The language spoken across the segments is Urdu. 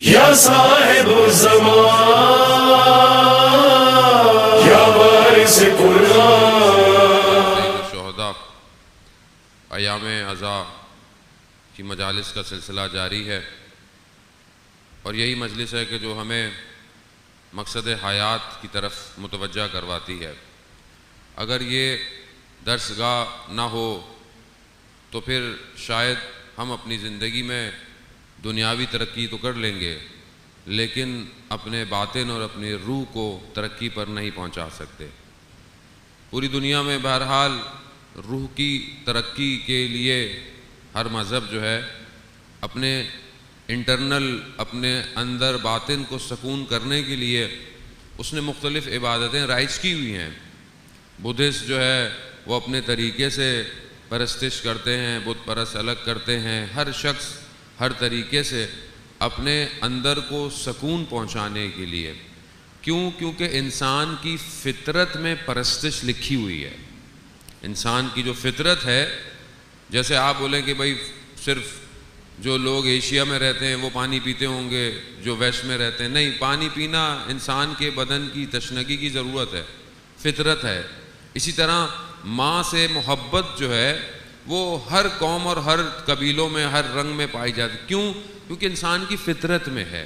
یا صاحب الزمان یا وارث قرآن۔ شہداء ایام عزا کی مجالس کا سلسلہ جاری ہے، اور یہی مجلس ہے کہ جو ہمیں مقصد حیات کی طرف متوجہ کرواتی ہے۔ اگر یہ درسگاہ نہ ہو تو پھر شاید ہم اپنی زندگی میں دنیاوی ترقی تو کر لیں گے، لیکن اپنے باطن اور اپنی روح کو ترقی پر نہیں پہنچا سکتے۔ پوری دنیا میں بہرحال روح کی ترقی کے لیے ہر مذہب جو ہے اپنے انٹرنل، اپنے اندر باطن کو سکون کرنے کے لیے اس نے مختلف عبادتیں رائج کی ہوئی ہیں۔ بدھسٹ جو ہے وہ اپنے طریقے سے پرستش کرتے ہیں، بت پرست الگ کرتے ہیں۔ ہر شخص ہر طریقے سے اپنے اندر کو سکون پہنچانے کے لیے، کیونکہ انسان کی فطرت میں پرستش لکھی ہوئی ہے۔ انسان کی جو فطرت ہے، جیسے آپ بولیں کہ بھائی صرف جو لوگ ایشیا میں رہتے ہیں وہ پانی پیتے ہوں گے، جو ویسٹ میں رہتے ہیں، نہیں، پانی پینا انسان کے بدن کی تشنگی کی ضرورت ہے، فطرت ہے۔ اسی طرح ماں سے محبت جو ہے وہ ہر قوم اور ہر قبیلوں میں، ہر رنگ میں پائی جاتی۔ کیونکہ انسان کی فطرت میں ہے۔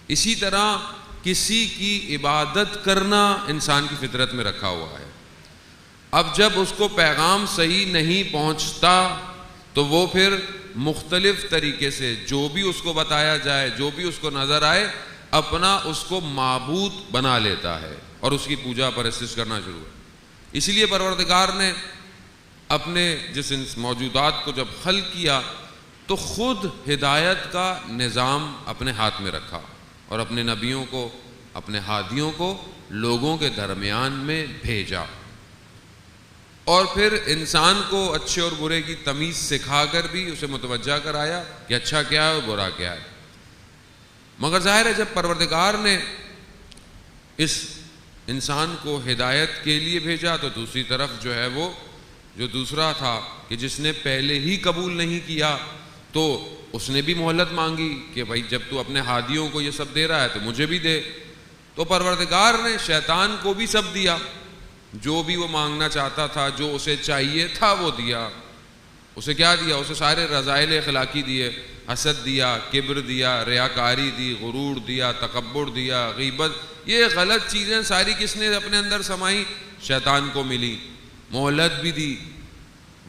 اسی طرح کسی کی عبادت کرنا انسان کی فطرت میں رکھا ہوا ہے۔ اب جب اس کو پیغام صحیح نہیں پہنچتا تو وہ پھر مختلف طریقے سے جو بھی اس کو بتایا جائے، جو بھی اس کو نظر آئے، اپنا اس کو معبود بنا لیتا ہے اور اس کی پوجا پرستش کرنا شروع ہے۔ اسی لیے پروردگار نے اپنے جس موجودات کو جب خلق کیا تو خود ہدایت کا نظام اپنے ہاتھ میں رکھا اور اپنے نبیوں کو، اپنے ہادیوں کو لوگوں کے درمیان میں بھیجا، اور پھر انسان کو اچھے اور برے کی تمیز سکھا کر بھی اسے متوجہ کرایا کہ اچھا کیا ہے اور برا کیا ہے۔ مگر ظاہر ہے جب پروردگار نے اس انسان کو ہدایت کے لیے بھیجا تو دوسری طرف جو ہے وہ جو دوسرا تھا کہ جس نے پہلے ہی قبول نہیں کیا تو اس نے بھی مہلت مانگی کہ بھائی جب تو اپنے ہادیوں کو یہ سب دے رہا ہے تو مجھے بھی دے۔ تو پروردگار نے شیطان کو بھی سب دیا، جو بھی وہ مانگنا چاہتا تھا، جو اسے چاہیے تھا وہ دیا۔ اسے کیا دیا؟ اسے سارے رذائل اخلاقی دیے، حسد دیا، کبر دیا، ریاکاری دی، غرور دیا، تکبر دیا، غیبت، یہ غلط چیزیں ساری کس نے اپنے اندر سمائی؟ شیطان کو ملی۔ مہلت بھی دی،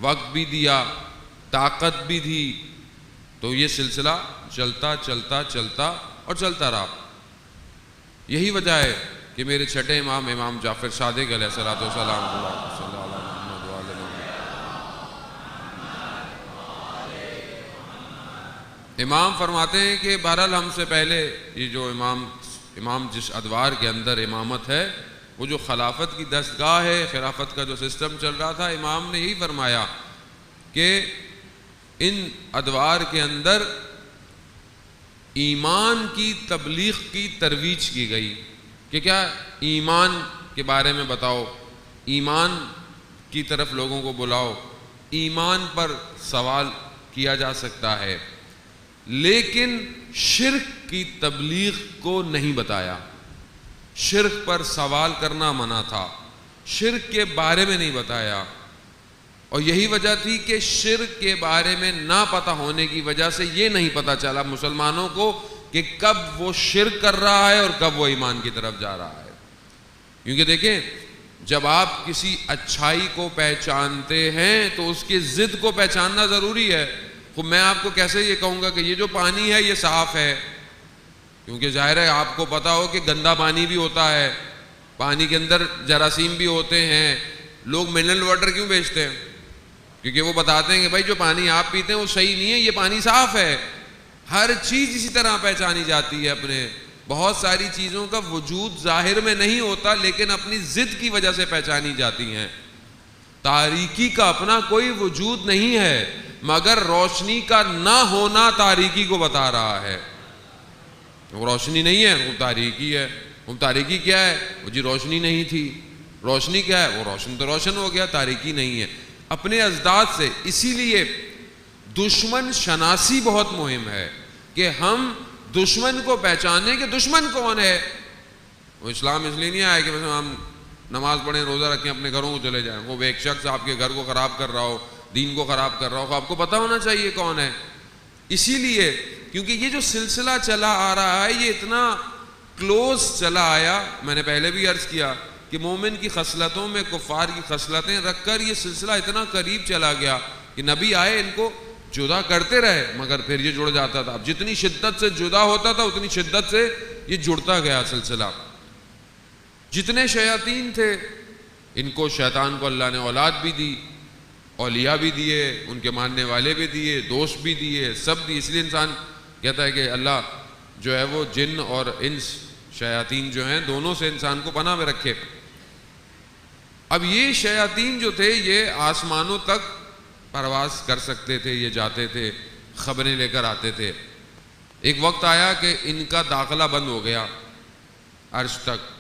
وقت بھی دیا، طاقت بھی دی، تو یہ سلسلہ چلتا چلتا چلتا اور چلتا رہا۔ یہی وجہ ہے کہ میرے چھٹے امام، امام جعفر صادق علیہ الصلوۃ والسلام، امام فرماتے ہیں کہ بہرحال ہم سے پہلے یہ جو امام جس ادوار کے اندر امامت ہے، وہ جو خلافت کی دستگاہ ہے، خلافت کا جو سسٹم چل رہا تھا، امام نے یہی فرمایا کہ ان ادوار کے اندر ایمان کی تبلیغ کی ترویج کی گئی کہ کیا ایمان کے بارے میں بتاؤ، ایمان کی طرف لوگوں کو بلاؤ، ایمان پر سوال کیا جا سکتا ہے، لیکن شرک کی تبلیغ کو نہیں بتایا۔ شرک پر سوال کرنا منع تھا، شرک کے بارے میں نہیں بتایا، اور یہی وجہ تھی کہ شرک کے بارے میں نہ پتہ ہونے کی وجہ سے یہ نہیں پتہ چلا مسلمانوں کو کہ کب وہ شرک کر رہا ہے اور کب وہ ایمان کی طرف جا رہا ہے۔ کیونکہ دیکھیں، جب آپ کسی اچھائی کو پہچانتے ہیں تو اس کی ضد کو پہچاننا ضروری ہے۔ خب میں آپ کو کیسے یہ کہوں گا کہ یہ جو پانی ہے یہ صاف ہے؟ کیونکہ ظاہر ہے آپ کو پتا ہو کہ گندا پانی بھی ہوتا ہے، پانی کے اندر جراثیم بھی ہوتے ہیں۔ لوگ منرل واٹر کیوں بیچتے ہیں؟ کیونکہ وہ بتاتے ہیں کہ بھائی جو پانی آپ پیتے ہیں وہ صحیح نہیں ہے، یہ پانی صاف ہے۔ ہر چیز اسی طرح پہچانی جاتی ہے۔ اپنے بہت ساری چیزوں کا وجود ظاہر میں نہیں ہوتا لیکن اپنی ضد کی وجہ سے پہچانی جاتی ہیں۔ تاریکی کا اپنا کوئی وجود نہیں ہے، مگر روشنی کا نہ ہونا تاریکی کو بتا رہا ہے۔ وہ روشنی نہیں ہے، وہ تاریکی ہے۔ وہ تاریکی کیا ہے؟ وہ جی روشنی نہیں تھی۔ روشنی کیا ہے؟ وہ روشن تو روشن ہو گیا، تاریکی نہیں ہے۔ اپنے ازداد سے، اسی لیے دشمن شناسی بہت مہم ہے کہ ہم دشمن کو پہچانے کہ دشمن کون ہے. وہ اسلام اس لیے نہیں آیا کہ مثلا ہم نماز پڑھیں روزہ رکھیں اپنے گھروں کو چلے جائیں. وہ ایک شخص آپ کے گھر کو خراب کر رہا ہو, دین کو خراب کر رہا ہو, آپ کو پتہ ہونا چاہیے کون ہے. اسی لیے کیونکہ یہ جو سلسلہ چلا آ رہا ہے یہ اتنا کلوز چلا آیا, میں نے پہلے بھی عرض کیا کہ مومن کی خصلتوں میں کفار کی خصلتیں رکھ کر یہ سلسلہ اتنا قریب چلا گیا کہ نبی آئے ان کو جدا کرتے رہے مگر پھر یہ جڑ جاتا تھا. اب جتنی شدت سے جدا ہوتا تھا اتنی شدت سے یہ جڑتا گیا سلسلہ. جتنے شیاطین تھے ان کو شیطان کو اللہ نے اولاد بھی دی, اولیاء بھی دیے, ان کے ماننے والے بھی دیے, دوست بھی دیے, سب دی. اس لیے انسان کہتا ہے کہ اللہ جو ہے وہ جن اور انس شیاطین جو ہیں دونوں سے انسان کو پناہ میں رکھے. اب یہ شیاطین جو تھے یہ آسمانوں تک پرواز کر سکتے تھے, یہ جاتے تھے, خبریں لے کر آتے تھے. ایک وقت آیا کہ ان کا داخلہ بند ہو گیا عرش تک.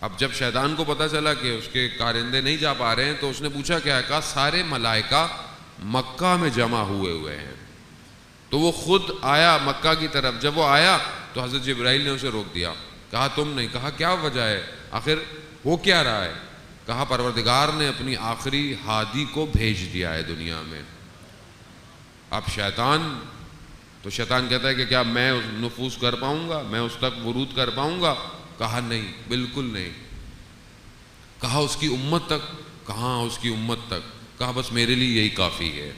اب جب شیطان کو پتہ چلا کہ اس کے کارندے نہیں جا پا رہے ہیں تو اس نے پوچھا کیا ہے, کہا سارے ملائکہ مکہ میں جمع ہوئے ہیں. تو وہ خود آیا مکہ کی طرف. جب وہ آیا تو حضرت جبرائیل نے اسے روک دیا, کہا تم نہیں. کہا کیا وجہ ہے, آخر ہو کیا رہا ہے؟ کہا پروردگار نے اپنی آخری ہادی کو بھیج دیا ہے دنیا میں. اب شیطان کہتا ہے کہ کیا میں نفوذ کر پاؤں گا, میں اس تک ورود کر پاؤں گا؟ کہا نہیں, بالکل نہیں. کہا اس کی امت تک؟ کہاں اس کی امت تک. کہا بس میرے لیے یہی کافی ہے.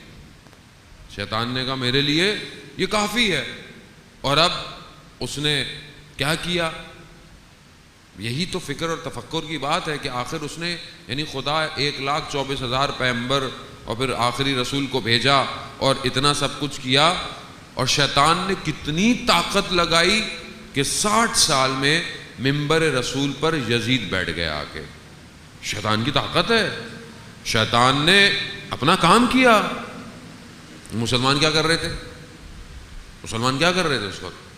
شیطان نے کہا میرے لیے یہ کافی ہے. اور اب اس نے کیا کیا؟ یہی تو فکر اور تفکر کی بات ہے کہ آخر اس نے یعنی خدا 1,24,000 پیغمبر اور پھر آخری رسول کو بھیجا اور اتنا سب کچھ کیا, اور شیطان نے کتنی طاقت لگائی کہ 60 سال میں منبر رسول پر یزید بیٹھ گیا آ کے. شیطان کی طاقت ہے. شیطان نے اپنا کام کیا. مسلمان کیا کر رہے تھے اس وقت؟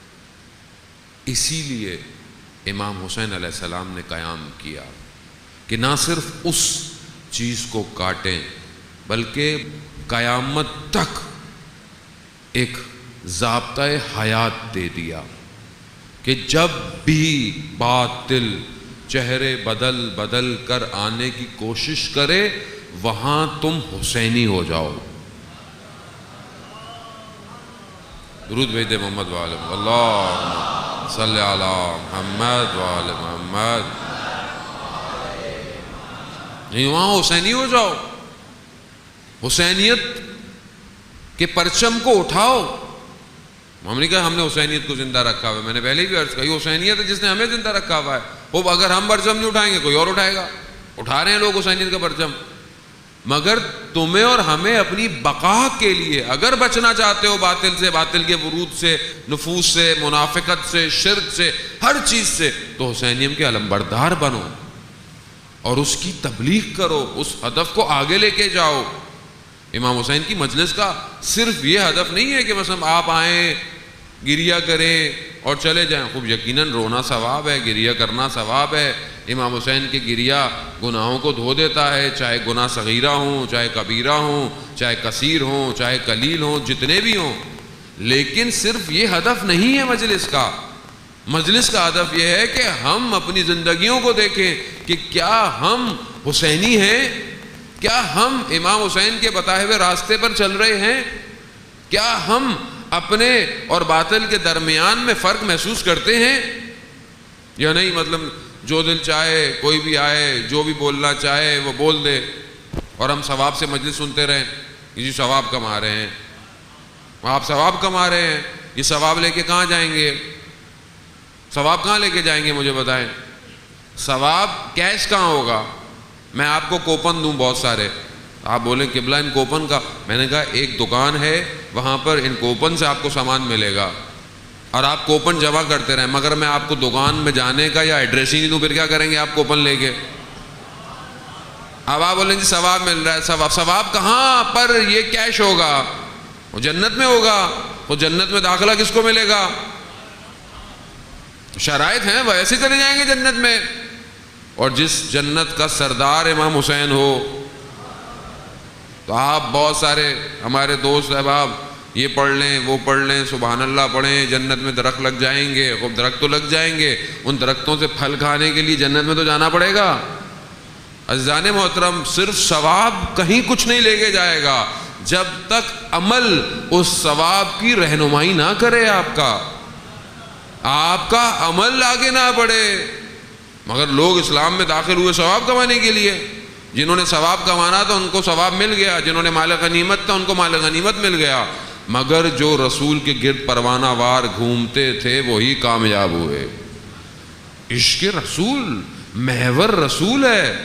اسی لیے امام حسین علیہ السلام نے قیام کیا کہ نہ صرف اس چیز کو کاٹیں بلکہ قیامت تک ایک ضابطۂ حیات دے دیا کہ جب بھی باطل چہرے بدل کر آنے کی کوشش کرے وہاں تم حسینی ہو جاؤ. درود بھیج دے محمد وآل اللہم صلی علی محمد وآل محمد. نہیں, وہاں حسینی ہو جاؤ, حسینیت کے پرچم کو اٹھاؤ. ہم نے کہا ہم نے حسینیت کو زندہ رکھا ہوا ہے, میں نے پہلے بھی عرض کہا یہ حسینیت ہے جس نے ہمیں زندہ رکھا ہوا ہے. وہ اگر ہم پرچم نہیں اٹھائیں گے کوئی اور اٹھائے گا. اٹھا رہے ہیں لوگ حسینیت کا پرچم, مگر تمہیں اور ہمیں اپنی بقا کے لیے اگر بچنا چاہتے ہو باطل سے, باطل کے ورود سے, نفوذ سے, منافقت سے, شرک سے, ہر چیز سے, تو حسینیم کے علمبردار بنو اور اس کی تبلیغ کرو, اس ہدف کو آگے لے کے جاؤ. امام حسین کی مجلس کا صرف یہ ہدف نہیں ہے کہ مثلا آپ آئیں گریہ کریں اور چلے جائیں. خوب یقیناً رونا ثواب ہے, گریہ کرنا ثواب ہے. امام حسین کے گریہ گناہوں کو دھو دیتا ہے, چاہے گناہ صغیرہ ہوں, چاہے کبیرہ ہوں, چاہے کثیر ہوں, چاہے قلیل ہوں, جتنے بھی ہوں. لیکن صرف یہ ہدف نہیں ہے مجلس کا. مجلس کا ہدف یہ ہے کہ ہم اپنی زندگیوں کو دیکھیں کہ کیا ہم حسینی ہیں, کیا ہم امام حسین کے بتائے ہوئے راستے پر چل رہے ہیں, کیا ہم اپنے اور باطل کے درمیان میں فرق محسوس کرتے ہیں یا نہیں. مطلب جو دل چاہے کوئی بھی آئے جو بھی بولنا چاہے وہ بول دے اور ہم ثواب سے مجلس سنتے رہیں. یہ جی ثواب کما رہے ہیں, آپ ثواب کما رہے ہیں, یہ ثواب لے کے کہاں جائیں گے؟ ثواب کہاں لے کے جائیں گے مجھے بتائیں. ثواب کیش کہاں ہوگا؟ میں آپ کو کوپن دوں بہت سارے, آپ بولیں قبلہ ان کوپن کا, میں نے کہا ایک دکان ہے وہاں پر ان کوپن سے آپ کو سامان ملے گا اور آپ کوپن جمع کرتے رہیں, مگر میں آپ کو دکان میں جانے کا یا ایڈریس ہی نہیں دوں, پھر کیا کریں گے آپ کوپن لے کے؟ اب آپ بولیں جی ثواب مل رہا ہے. ثواب کہاں پر یہ کیش ہوگا؟ وہ جنت میں ہوگا. وہ جنت میں داخلہ کس کو ملے گا؟ شرائط ہیں, وہ ایسے چلے جائیں گے جنت میں. اور جس جنت کا سردار امام حسین ہو, تو آپ بہت سارے ہمارے دوست احباب یہ پڑھ لیں وہ پڑھ لیں، سبحان اللہ پڑھیں، جنت میں درخت لگ جائیں گے. خوب درخت تو لگ جائیں گے، ان درختوں سے پھل کھانے کے لیے جنت میں تو جانا پڑے گا. عزیزان محترم، صرف ثواب کہیں کچھ نہیں لے کے جائے گا جب تک عمل اس ثواب کی رہنمائی نہ کرے. آپ کا عمل آگے نہ بڑھے. مگر لوگ اسلام میں داخل ہوئے ثواب کمانے کے لیے. جنہوں نے ثواب کمانا تھا ان کو ثواب مل گیا، جنہوں نے مال غنیمت تھا ان کو مال غنیمت مل گیا. مگر جو رسول کے گرد پروانہ وار گھومتے تھے وہی کامیاب ہوئے. عشق رسول محور رسول ہے.